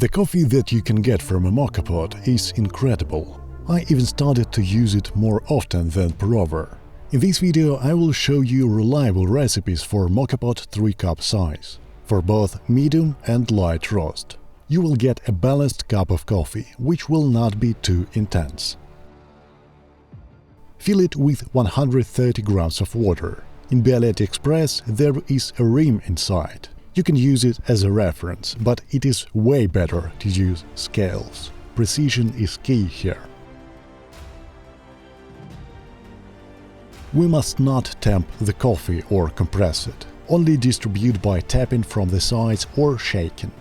The coffee that you can get from a Moka Pot is incredible. I even started to use it more often than per hour. In this video I will show you reliable recipes for Moka Pot 3-cup size, for both medium and light roast. You will get a balanced cup of coffee, which will not be too intense. Fill it with 130 grams of water. In Bialetti Express there is a rim inside. You can use it as a reference, but it is way better to use scales. Precision is key here. We must not tamp the coffee or compress it, only distribute by tapping from the sides or shaking.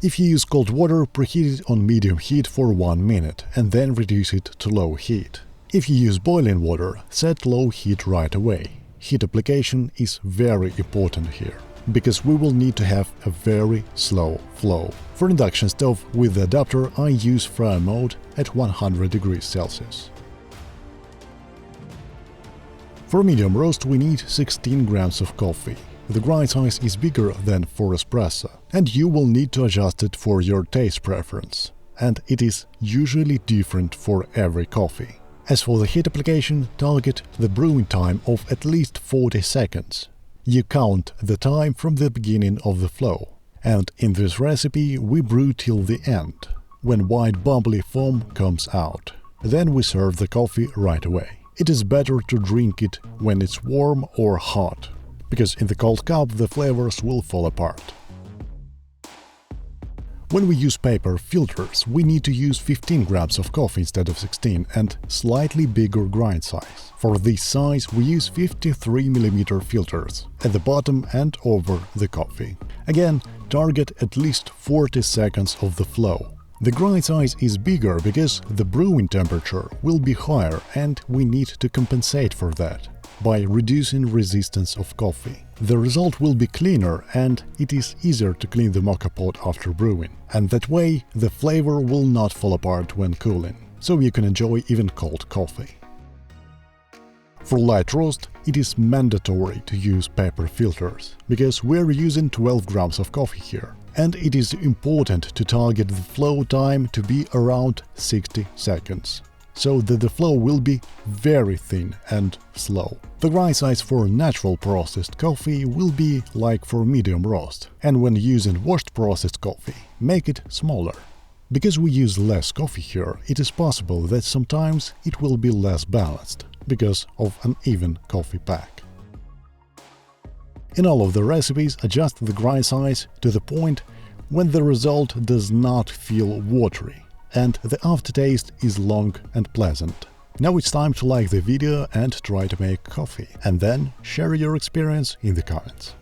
If you use cold water, preheat it on medium heat for 1 minute and then reduce it to low heat. If you use boiling water, set low heat right away. Heat application is very important here, because we will need to have a very slow flow. For induction stove with the adapter I use fryer mode at 100 degrees Celsius. For medium roast we need 16 grams of coffee. The grind size is bigger than for espresso, and you will need to adjust it for your taste preference. And it is usually different for every coffee. As for the heat application, target the brewing time of at least 40 seconds. You count the time from the beginning of the flow. And in this recipe we brew till the end, when white bubbly foam comes out. Then we serve the coffee right away. It is better to drink it when it's warm or hot, because in the cold cup the flavors will fall apart. When we use paper filters, we need to use 15 grams of coffee instead of 16 and slightly bigger grind size. For this size we use 53 mm filters at the bottom and over the coffee. Again, target at least 40 seconds of the flow. The grind size is bigger because the brewing temperature will be higher and we need to compensate for that by reducing resistance of coffee. The result will be cleaner and it is easier to clean the Moka Pot after brewing. And that way the flavor will not fall apart when cooling, so you can enjoy even cold coffee. For light roast, it is mandatory to use paper filters, because we're using 12 grams of coffee here. And it is important to target the flow time to be around 60 seconds. So that the flow will be very thin and slow. The grind size for natural processed coffee will be like for medium roast, and when using washed processed coffee, make it smaller. Because we use less coffee here, it is possible that sometimes it will be less balanced, because of uneven coffee pack. In all of the recipes, adjust the grind size to the point when the result does not feel watery and the aftertaste is long and pleasant. Now it's time to like the video and try to make coffee, and then share your experience in the comments.